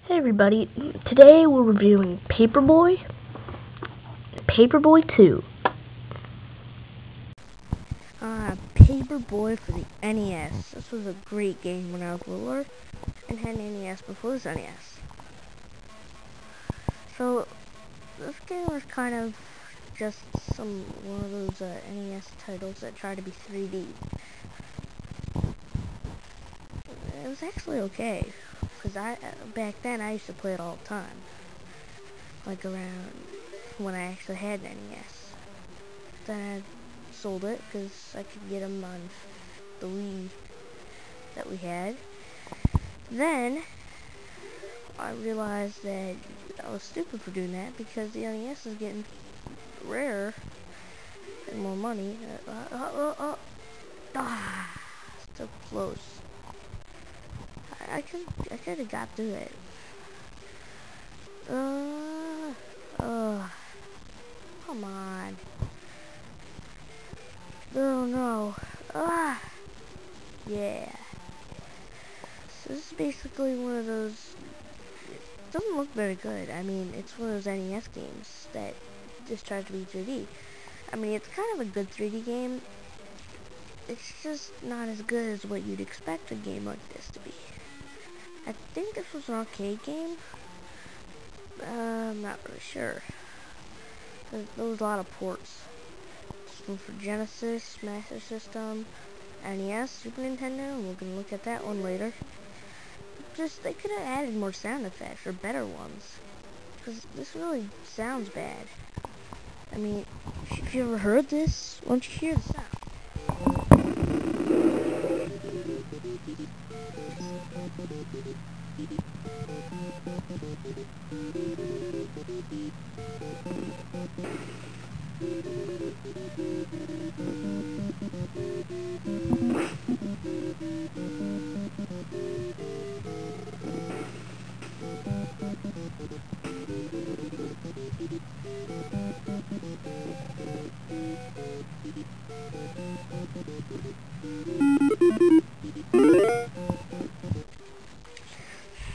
Hey everybody, today we're reviewing Paperboy, Paperboy 2. Paperboy for the NES. This was a great game when I was littler and had an NES before this NES. So, this game was kind of just one of those NES titles that try to be 3D. It was actually okay, because back then I used to play it all the time. Like around when I actually had an NES. Then I sold it because I could get them on the Wii that we had. Then I realized that I was stupid for doing that because the NES is getting rarer and more money. So close. I could have got through it. Come on. Oh no. Yeah. So this is basically one of those. It doesn't look very good. I mean, it's one of those NES games that just tries to be 3D. I mean, it's kind of a good 3D game. It's just not as good as what you'd expect a game like this to be. I think this was an arcade game. I'm not really sure. There was a lot of ports. This one for Genesis, Master System, NES, Super Nintendo, and we're going to look at that one later. Just, they could have added more sound effects, or better ones. Because this really sounds bad. I mean, if you ever heard this, why don't you hear the sound?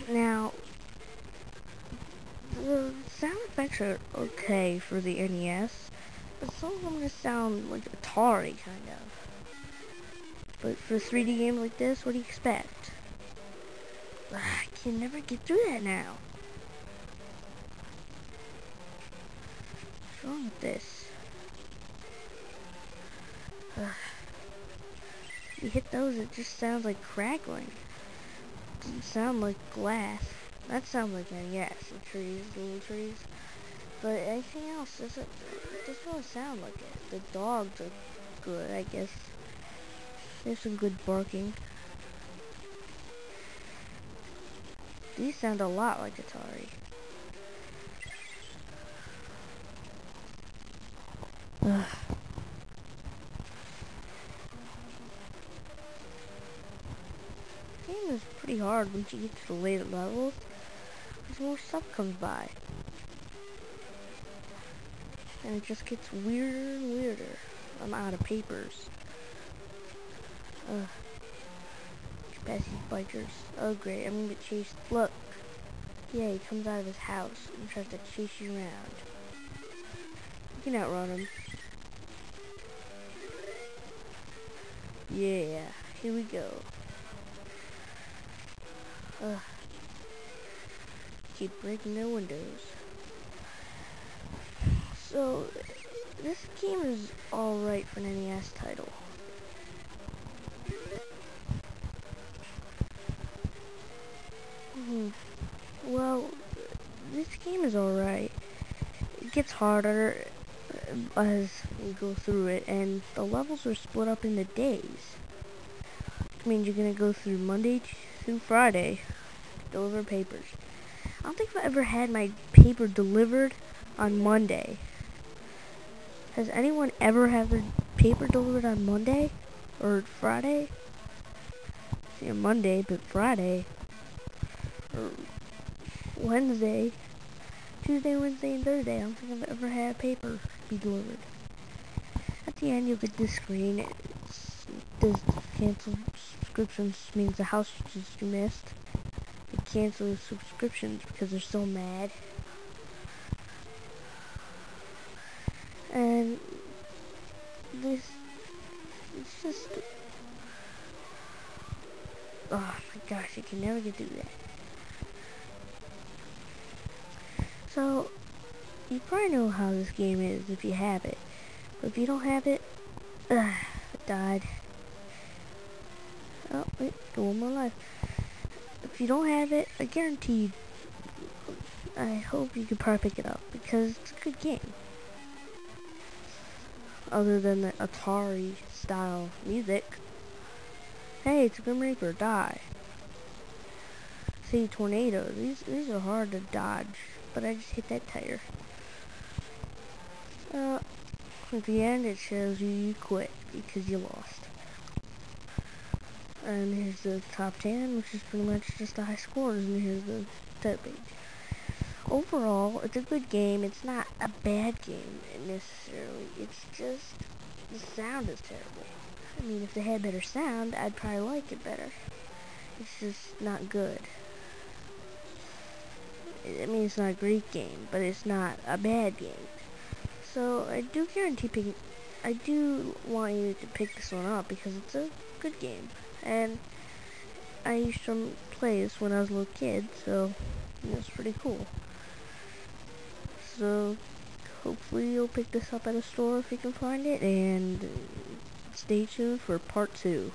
Now, the sound effects are okay for the NES, but some of them just sound like Atari, kind of. But for a 3D game like this, what do you expect? I can never get through that now. What's wrong with this? You hit those, it just sounds like crackling. It doesn't sound like glass. That sounds like NES, the trees, little trees. But anything else doesn't really sound like it. The dogs are good, I guess. There's some good barking. These sound a lot like Atari. The game is pretty hard once you get to the later levels, because more stuff comes by. And it just gets weirder and weirder. I'm out of papers. Pass these bikers. Oh great, I'm gonna get chased. Look. Yeah, he comes out of his house and tries to chase you around. You can outrun him. Yeah, here we go. Keep breaking their windows. So, this game is alright for an NES title. Well, this game is alright. It gets harder as we go through it, and the levels are split up into days. Which means you're gonna go through Monday through Friday, deliver papers. I don't think I've ever had my paper delivered on Monday. Has anyone ever had their paper delivered on Monday? Or Friday? See, on Monday, but Friday. Or Wednesday. Tuesday, Wednesday, and Thursday. I don't think I've ever had paper be delivered. At the end, you'll get this screen. This cancel subscriptions means the house you missed. It's cancel subscriptions because they're so mad. And this, it's just, oh my gosh, you can never get through that. So, you probably know how this game is if you have it. But if you don't have it, it died. Oh, wait, go one more life. If you don't have it, I guarantee, I hope you can probably pick it up because it's a good game. Other than the Atari style music. Hey, it's a Grim Reaper, die. See, tornadoes, these are hard to dodge, but I just hit that tire. At the end it shows you quit because you lost. And here's the top 10, which is pretty much just the high scores, and here's the stat page. Overall, it's a good game. It's not a bad game necessarily. It's just the sound is terrible. I mean, if they had better sound, I'd probably like it better. It's just not good. I mean, it's not a great game, but it's not a bad game. So I do guarantee I do want you to pick this one up because it's a good game. And I used to play this when I was a little kid, so it's pretty cool. So hopefully you'll pick this up at a store if you can find it, and stay tuned for part 2.